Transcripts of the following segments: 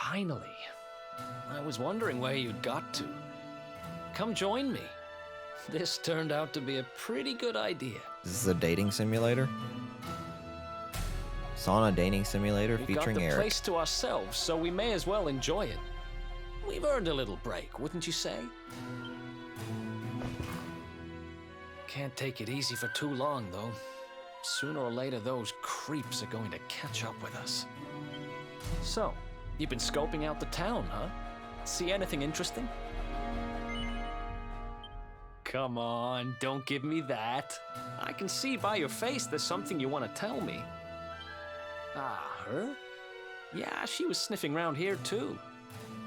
Finally. I was wondering where you'd got to. Come join me. This turned out to be a pretty good idea. This is a dating simulator? Sauna dating simulator We've featuring got the Eric. place to ourselves, so we may as well enjoy it. We've earned a little break, wouldn't you say? Can't take it easy for too long, though. Sooner or later, those creeps are going to catch up with us. So, you've been scoping out the town, huh? See anything interesting? Come on, don't give me that. I can see by your face there's something you want to tell me. Ah, her? Yeah, she was sniffing around here too.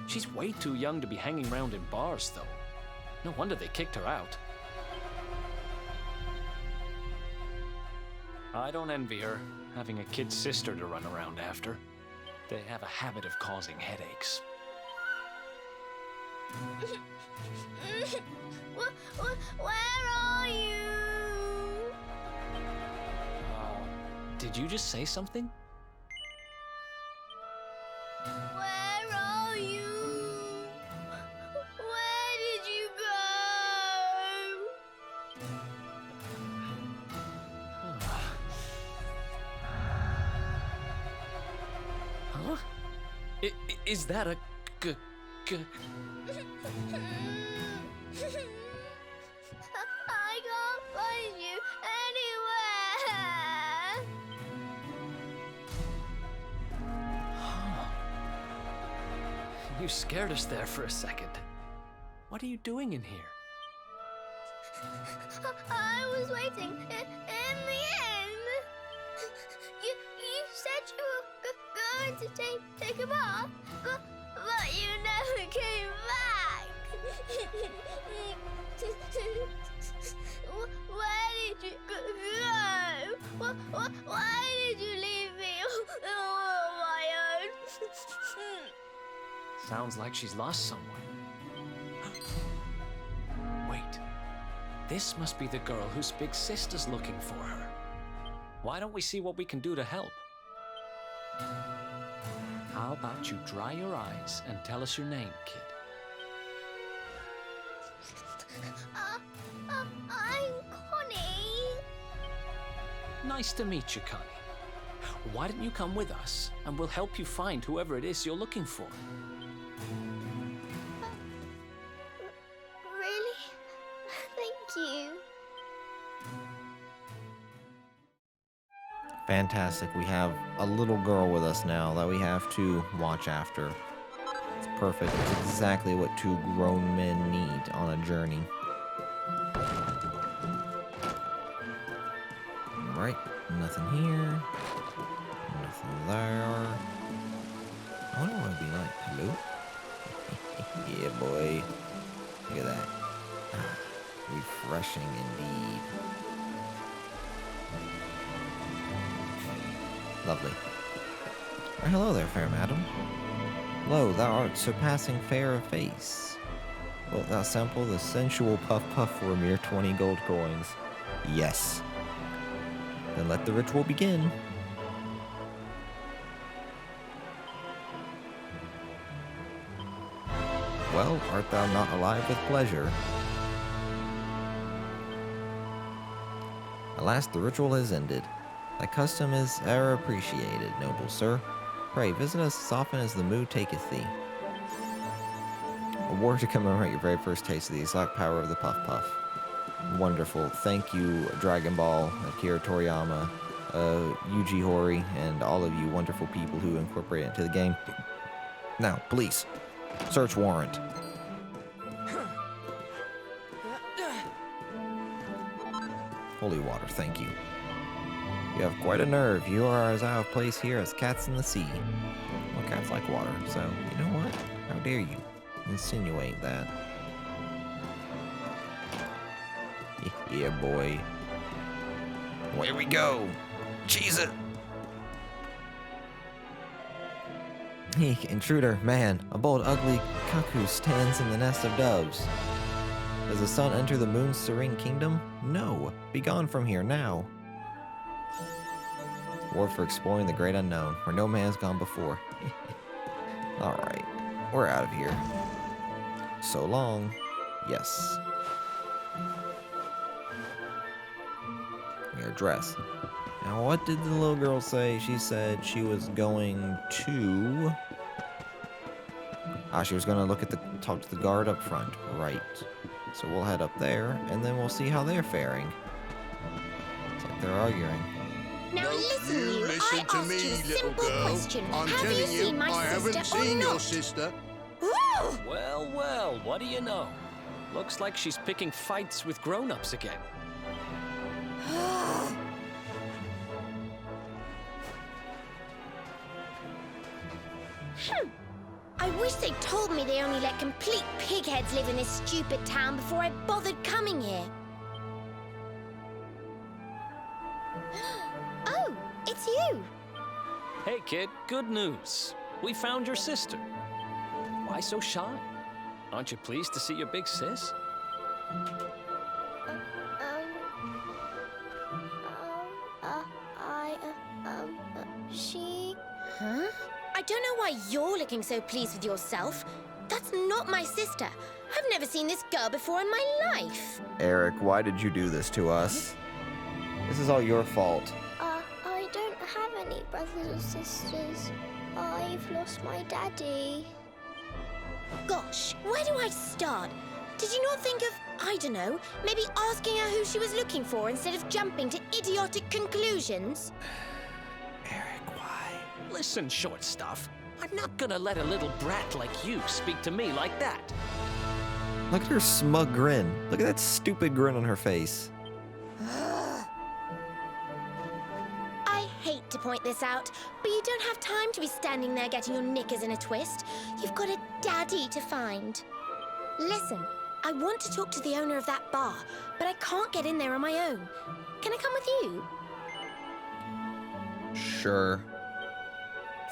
She's way too young to be hanging around in bars, though. No wonder they kicked her out. I don't envy her, having a kid sister to run around after. They have a habit of causing headaches. Where are you? Did you just say something? Where are you? Where did you Huh? Is that a g... I can't find you anywhere. You scared us there for a second. What are you doing in here? I was waiting in the end. You said you were going to take a bath, but you never came back. Where did you go? Why did you leave me all on my own? Sounds like she's lost someone. Wait. This must be the girl whose big sister's looking for her. Why don't we see what we can do to help? How about you dry your eyes and tell us your name, kid? I'm Connie. Nice to meet you, Connie. Why don't you come with us, and we'll help you find whoever it is you're looking for. Really? Thank you. Fantastic. We have a little girl with us now that we have to watch after. It's perfect. It's exactly what two grown men need on a journey. Alright, nothing here. Nothing there. I wonder what it'd be like. Hello? Yeah, boy. Look at that. Refreshing indeed. Lovely. Hello there, fair madam. Lo, thou art surpassing fair of face. Wilt thou sample the sensual puff puff for a mere 20 gold coins? Yes. Then let the ritual begin. Well, art thou not alive with pleasure? Alas, the ritual has ended. Thy custom is e'er appreciated, noble sir. Pray, visit us as often as the mood taketh thee. Award to commemorate your very first taste of the exotic power of the Puff Puff. Wonderful. Thank you, Dragon Ball, Akira Toriyama, Yuji Horii, and all of you wonderful people who incorporate it into the game. Now, police. Search warrant. Holy water, thank you. You have quite a nerve. You are as out of place here as cats in the sea. Well, cats like water, so you know what? How dare you insinuate that? Yeah, boy. Here we go. Cheese it. Intruder, man, a bold, ugly cuckoo stands in the nest of doves. Does the sun enter the moon's serene kingdom? No. Begone from here now. Reward for exploring the great unknown, where no man has gone before. Alright, we're out of here. So long. Yes. Your address. Now, what did the little girl say? She said she was going to... she was going to talk to the guard up front. Right. So we'll head up there, and then we'll see how they're faring. It's like they're arguing. Now listen, you. listen I to asked me, you a little simple girl. question. I'm Have you telling seen my I sister haven't or seen not? your sister. Ooh! Well, well, what do you know? Looks like she's picking fights with grown-ups again. I wish they'd told me they only let complete pigheads live in this stupid town before I bothered coming here. Oh, it's you. Hey, kid, good news. We found your sister. Why so shy? Aren't you pleased to see your big sis? She... Huh? I don't know why you're looking so pleased with yourself. That's not my sister. I've never seen this girl before in my life. Eric, why did you do this to us? This is all your fault. I don't have any brothers or sisters. I've lost my daddy. Gosh, where do I start? Did you not think of, I don't know, maybe asking her who she was looking for instead of jumping to idiotic conclusions? Eric, why? Listen, short stuff. I'm not gonna let a little brat like you speak to me like that. Look at her smug grin. Look at that stupid grin on her face. I hate to point this out, but you don't have time to be standing there getting your knickers in a twist. You've got a daddy to find. Listen, I want to talk to the owner of that bar, but I can't get in there on my own. Can I come with you? Sure.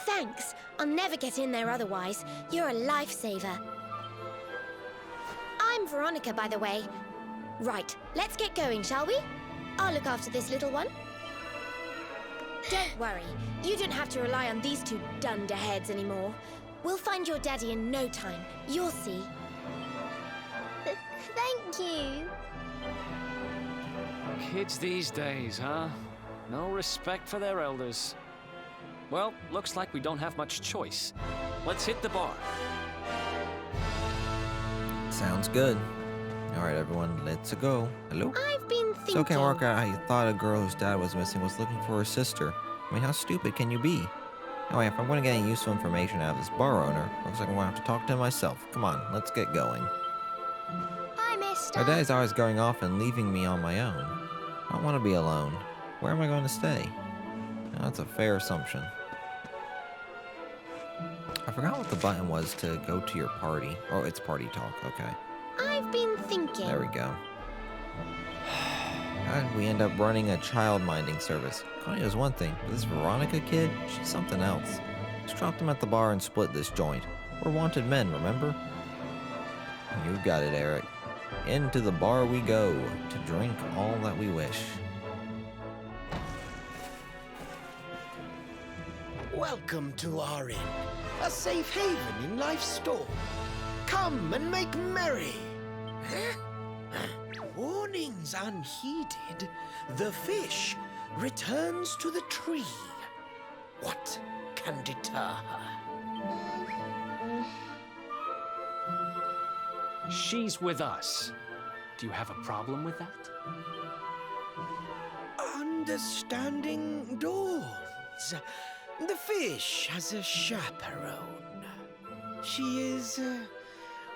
Thanks. I'll never get in there otherwise. You're a lifesaver. I'm Veronica, by the way. Right, let's get going, shall we? I'll look after this little one. Don't worry. You don't have to rely on these two dunderheads anymore. We'll find your daddy in no time. You'll see. Thank you. Kids these days, huh? No respect for their elders. Well, looks like we don't have much choice. Let's hit the bar. Sounds good. Alright, everyone, let's go. Hello? I've been thinking... Still can't work out how you thought a girl whose dad was missing was looking for her sister. I mean, how stupid can you be? Anyway, if I'm going to get any useful information out of this bar owner, looks like I'm going to have to talk to him myself. Come on, let's get going. Hi, mister. My dad's always going off and leaving me on my own. I don't want to be alone. Where am I going to stay? Now, that's a fair assumption. I forgot what the button was to go to your party. Oh, it's party talk, okay. I've been thinking... There we go. How did we end up running a child minding service? Connie was one thing, but this Veronica kid, she's something else. Just drop them at the bar and split this joint. We're wanted men, remember? You've got it, Eric. Into the bar we go, to drink all that we wish. Welcome to our inn, a safe haven in life's storm. Come and make merry. Warnings unheeded, the fish returns to the tree. What can deter her? She's with us. Do you have a problem with that? Understanding dawns. The fish has a chaperone. She is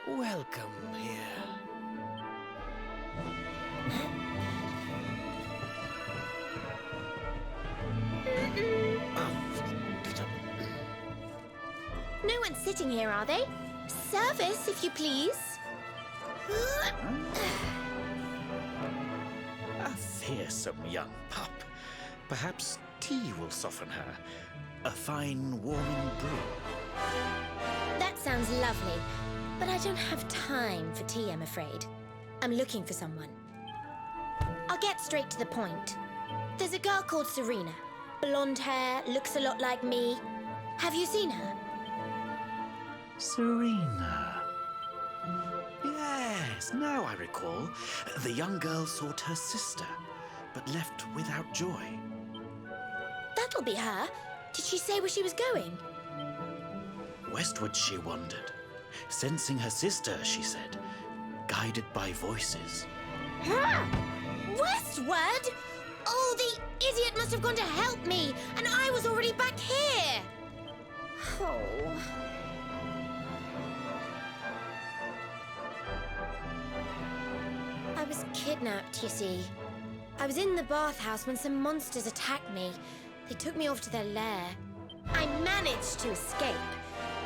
welcome here. No one's sitting here, are they? Service, if you please. A fearsome young pup. Perhaps tea will soften her. A fine warming brew. That sounds lovely, but I don't have time for tea, I'm afraid. I'm looking for someone. I'll get straight to the point. There's a girl called Serena. Blonde hair, looks a lot like me. Have you seen her? Serena. Yes, now I recall. The young girl sought her sister, but left without joy. That'll be her. Did she say where she was going? Westward she wandered, sensing her sister, she said, guided by voices. Huh? Westward? Oh, the idiot must have gone to help me, and I was already back here. Oh. I was kidnapped, you see. I was in the bathhouse when some monsters attacked me. They took me off to their lair. I managed to escape.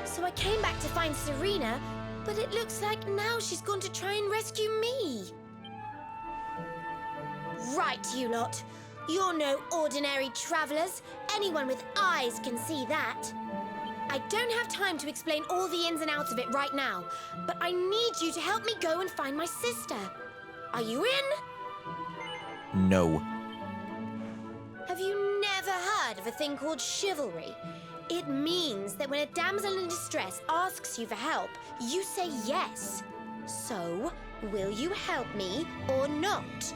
So I came back to find Serena, but it looks like now she's gone to try and rescue me. Right, you lot. You're no ordinary travelers. Anyone with eyes can see that. I don't have time to explain all the ins and outs of it right now, but I need you to help me go and find my sister. Are you in? No. Have you never heard of a thing called chivalry? It means that when a damsel in distress asks you for help, you say yes. So, will you help me or not?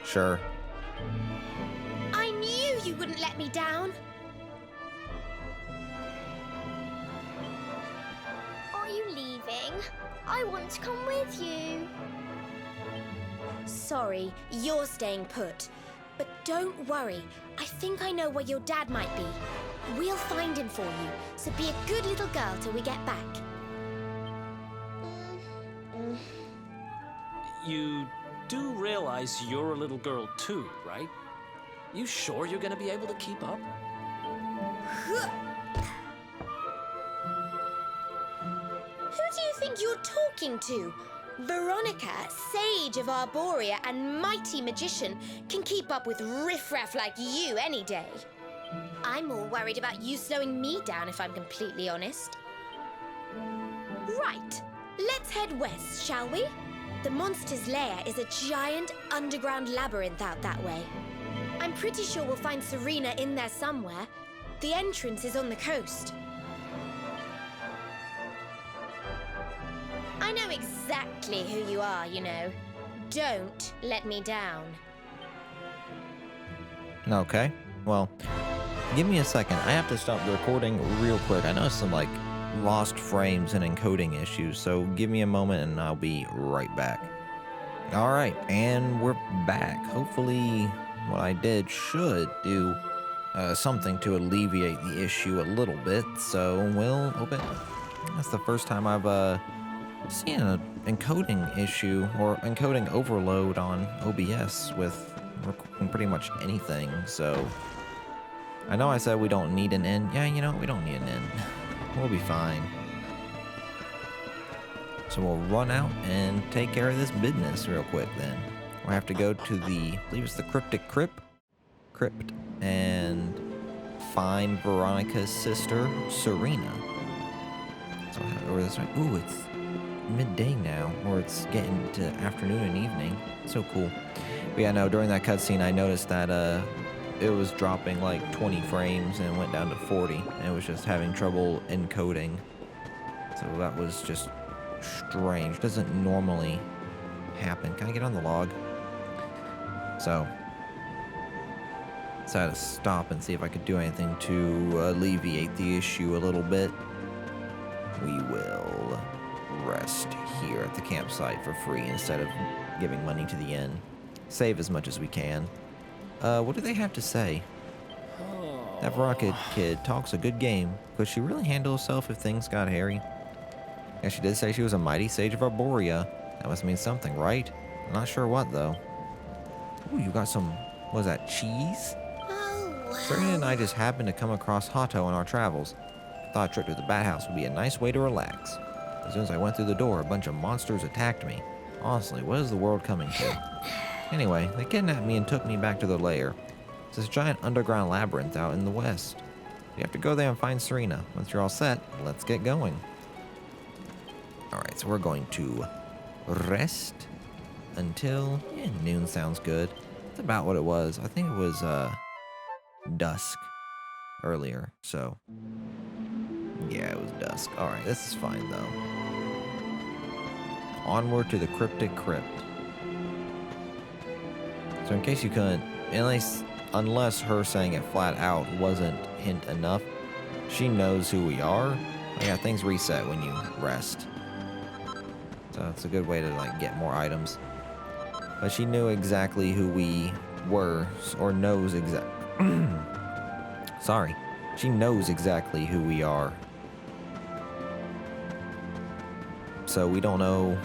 Sure. I knew you wouldn't let me down. Are you leaving? I want to come with you. Sorry, you're staying put. But don't worry, I think I know where your dad might be. We'll find him for you, so be a good little girl till we get back. You do realize you're a little girl too, right? You sure you're gonna be able to keep up? Who do you think you're talking to? Veronica, sage of Arborea and mighty magician, can keep up with riffraff like you any day. I'm more worried about you slowing me down, if I'm completely honest. Right, let's head west, shall we? The monster's lair is a giant underground labyrinth out that way. I'm pretty sure we'll find Serena in there somewhere. The entrance is on the coast. I know exactly who you are, you know. Don't let me down. Okay. Well, give me a second. I have to stop the recording real quick. I know some, like, lost frames and encoding issues, so give me a moment and I'll be right back. All right, and we're back. Hopefully what I did should do something to alleviate the issue a little bit, so we'll open. That's the first time I've seen an encoding issue or encoding overload on OBS with recording pretty much anything, so I know I said we don't need an end. Yeah, you know, we don't need an end. We'll be fine. So we'll run out and take care of this business real quick then. We'll have to go to the, I believe it's the Crypt, and find Veronica's sister, Serena. So I'll have over this way. Ooh, it's midday now, or it's getting to afternoon and evening. So cool. But yeah, no, during that cutscene I noticed that it was dropping like 20 frames and went down to 40, and it was just having trouble encoding. So that was just strange. Doesn't normally happen. Can I get on the log? So I had to stop and see if I could do anything to alleviate the issue a little bit. We will rest here at the campsite for free instead of giving money to the inn. Save as much as we can. What do they have to say? That Veronica kid talks a good game. Could she really handle herself if things got hairy? Yeah, she did say she was a mighty sage of Arborea. That must mean something, right? I'm not sure what, though. Ooh, you got some, what is that, cheese? Oh, wow. Serena and I just happened to come across Hato on our travels. Thought a trip to the bat house would be a nice way to relax. As soon as I went through the door, a bunch of monsters attacked me. Honestly, what is the world coming to? Anyway, they kidnapped me and took me back to their lair. It's this giant underground labyrinth out in the west. You have to go there and find Serena. Once you're all set, let's get going. Alright, so we're going to rest until noon sounds good. That's about what it was. I think it was dusk earlier, so yeah, it was dusk. Alright, this is fine, though. Onward to the cryptic crypt. So in case you couldn't, unless her saying it flat out wasn't hint enough, she knows who we are. Oh, yeah, things reset when you rest. So it's a good way to like get more items. But she knew exactly who we were, or knows Sorry. She knows exactly who we are. So we don't know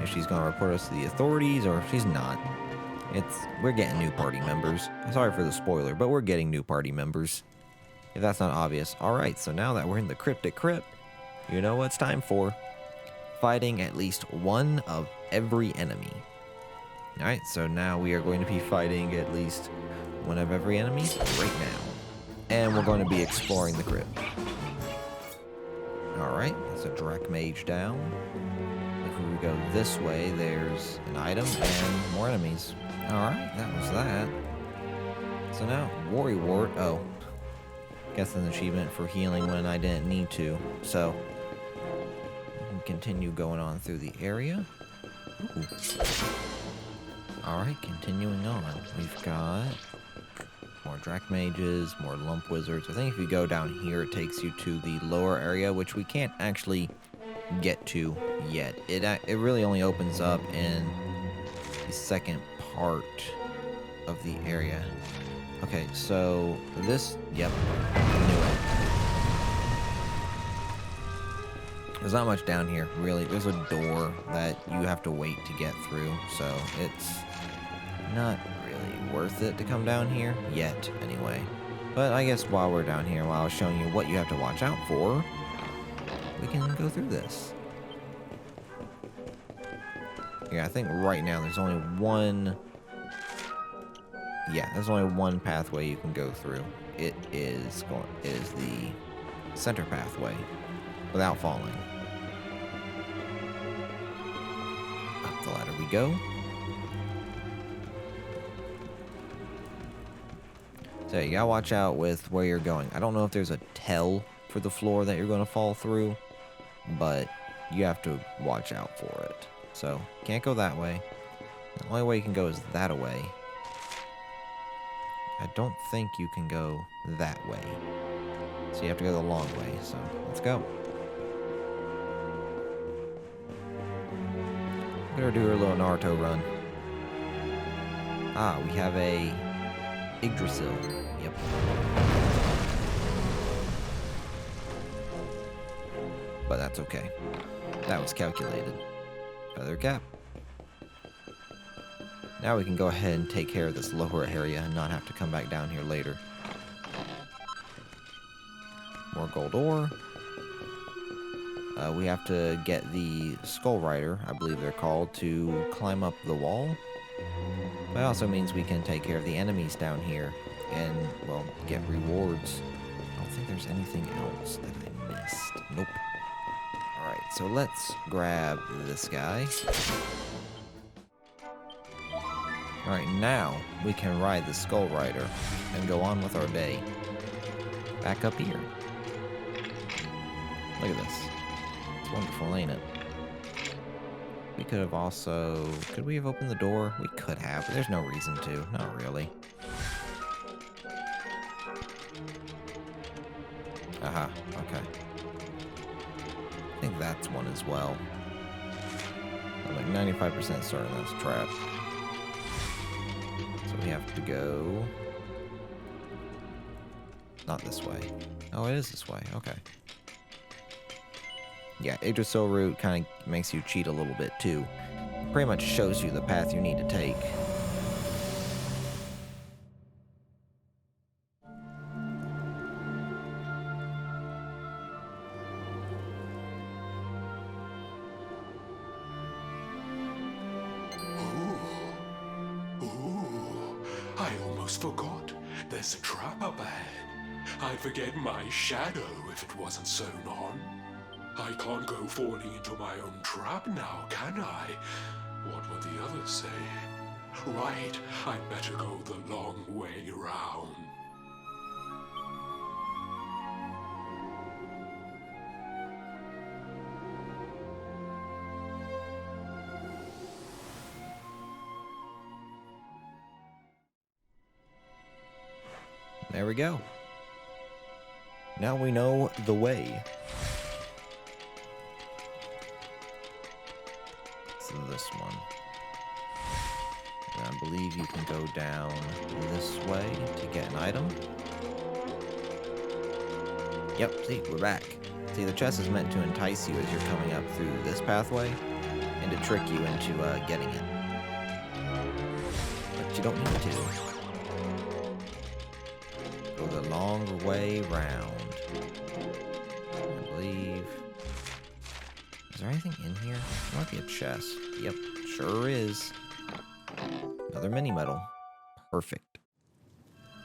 if she's gonna report us to the authorities or if she's not. We're getting new party members. Sorry for the spoiler, but we're getting new party members. If that's not obvious. Alright, so now that we're in the cryptic crypt, you know what it's time for. Fighting at least one of every enemy. Alright, so now we are going to be fighting at least one of every enemy right now. And we're going to be exploring the crypt. Alright, that's a Drek Mage down. If we go this way, there's an item and more enemies. Alright, that was that. So now, Worry Wart. Oh. Guess an achievement for healing when I didn't need to. So, we can continue going on through the area. Ooh. Alright, continuing on. We've got more Drek Mages, more Lump Wizards. I think if you go down here, it takes you to the lower area, which we can't actually get to yet. It really only opens up in the second part of the area. Okay, so this, yep, knew it. There's not much down here, really. There's a door that you have to wait to get through, so it's not really worth it to come down here, yet, anyway. But I guess while we're down here, while I was showing you what you have to watch out for, we can go through this. Yeah, I think right now there's only one... Yeah, there's only one pathway you can go through. It is the center pathway, without falling. Up the ladder we go. So you gotta watch out with where you're going. I don't know if there's a tell for the floor that you're gonna fall through, but you have to watch out for it. So, can't go that way. The only way you can go is that way. I don't think you can go that way. So you have to go the long way, so let's go. We're gonna do our little Naruto run. Ah, we have a Yggdrasil. Yep. But that's okay. That was calculated. Feather cap. Now we can go ahead and take care of this lower area and not have to come back down here later. More gold ore. We have to get the Skull Rider, I believe they're called, to climb up the wall. But it also means we can take care of the enemies down here and, well, get rewards. I don't think there's anything else that I missed. Nope. Alright, so let's grab this guy. Alright, now we can ride the Skull Rider and go on with our day. Back up here. Look at this. It's wonderful, ain't it? We could have also... Could we have opened the door? We could have, but there's no reason to. Not really. Aha, okay. I think that's one as well. I'm like 95% certain that's a trap. So we have to go... Not this way. Oh, it is this way. Okay. Yeah, Yggdrasil route kind of makes you cheat a little bit too. Pretty much shows you the path you need to take. I almost forgot. There's a trap up ahead. I'd forget my shadow if it wasn't sewn on. I can't go falling into my own trap now, can I? What would the others say? Right, I'd better go the long way round. There we go. Now we know the way. So this one. And I believe you can go down this way to get an item. Yep, see, we're back. See, the chest is meant to entice you as you're coming up through this pathway, and to trick you into getting it. But you don't need to. Go the longer way round. I believe... Is there anything in here? There might be a chest. Yep, sure is. Another mini medal. Perfect.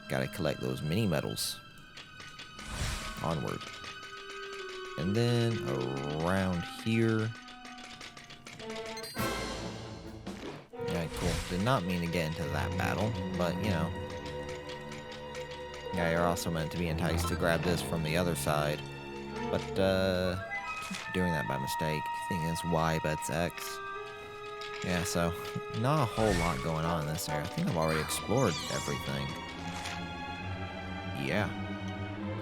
Gotta collect those mini medals. Onward. And then around here. Yeah, cool. Did not mean to get into that battle, but you know. Yeah, you're also meant to be enticed to grab this from the other side. But, doing that by mistake. I think it's Y, but it's X. Yeah, so, not a whole lot going on in this area. I think I've already explored everything. Yeah.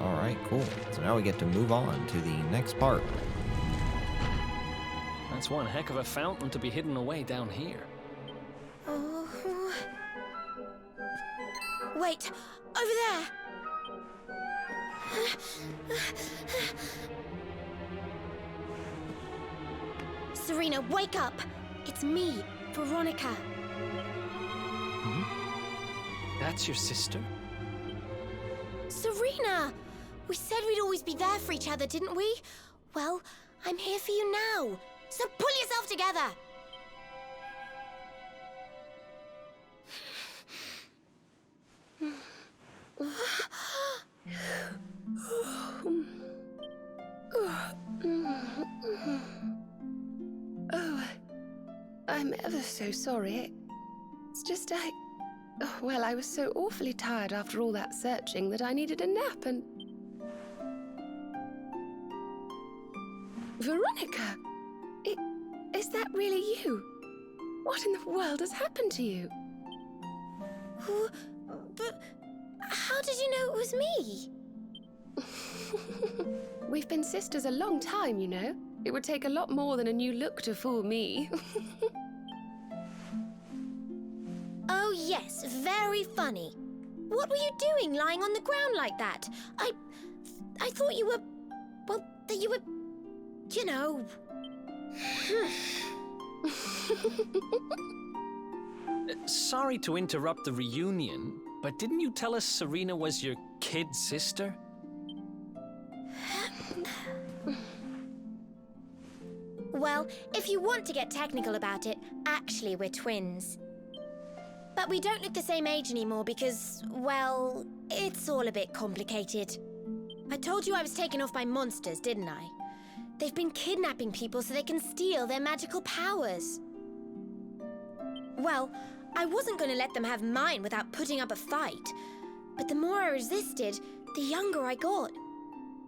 Alright, cool. So now we get to move on to the next part. That's one heck of a fountain to be hidden away down here. Oh. Wait, over there. Serena, wake up. It's me, Veronica. That's your sister? Serena! We said we'd always be there for each other, didn't we? Well, I'm here for you now. So pull yourself together. Oh, I'm ever so sorry. It's just well, I was so awfully tired after all that searching that I needed a nap and... Veronica! Is that really you? What in the world has happened to you? But how did you know it was me? We've been sisters a long time, you know. It would take a lot more than a new look to fool me. Oh yes, very funny. What were you doing lying on the ground like that? I thought you were... well, that you were... you know... Sorry to interrupt the reunion, but didn't you tell us Serena was your kid sister? Well, if you want to get technical about it, actually we're twins. But we don't look the same age anymore because, well, it's all a bit complicated. I told you I was taken off by monsters, didn't I? They've been kidnapping people so they can steal their magical powers. Well, I wasn't going to let them have mine without putting up a fight. But the more I resisted, the younger I got.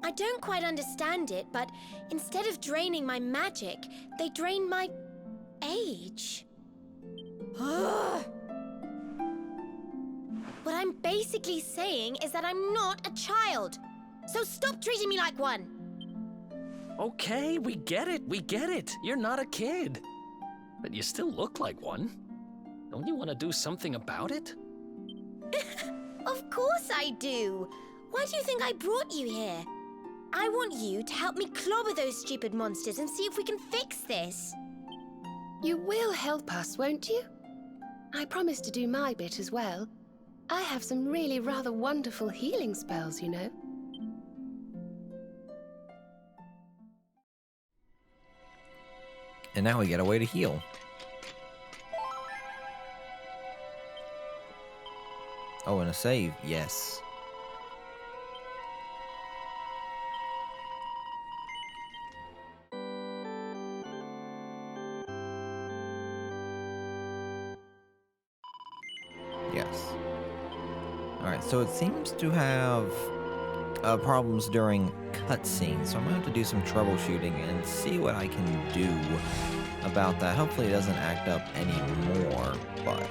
I don't quite understand it, but instead of draining my magic, they drain my age. What I'm basically saying is that I'm not a child. So stop treating me like one. Okay, we get it. You're not a kid. But you still look like one. Don't you want to do something about it? Of course I do. Why do you think I brought you here? I want you to help me clobber those stupid monsters and see if we can fix this. You will help us, won't you? I promise to do my bit as well. I have some really rather wonderful healing spells, you know. And now we get a way to heal. Oh, and a save, yes. Yes. Alright, so it seems to have problems during cutscenes, so I'm going to have to do some troubleshooting and see what I can do about that. Hopefully it doesn't act up anymore, but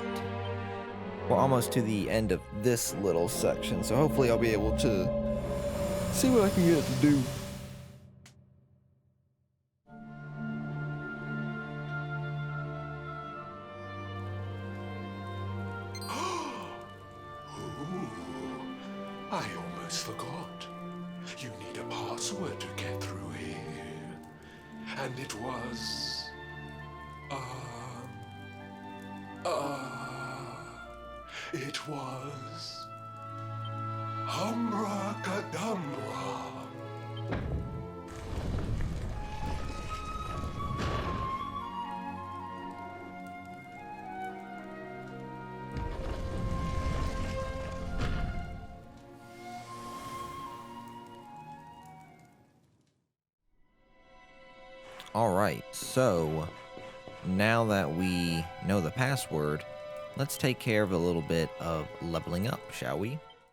We're almost to the end of this little section, so hopefully I'll be able to see what I can get it to do. I almost forgot. You need a password to get through here. And it was... it was... Humbracadabra. Alright, so now that we know the password, let's take care of a little bit of leveling up, shall we?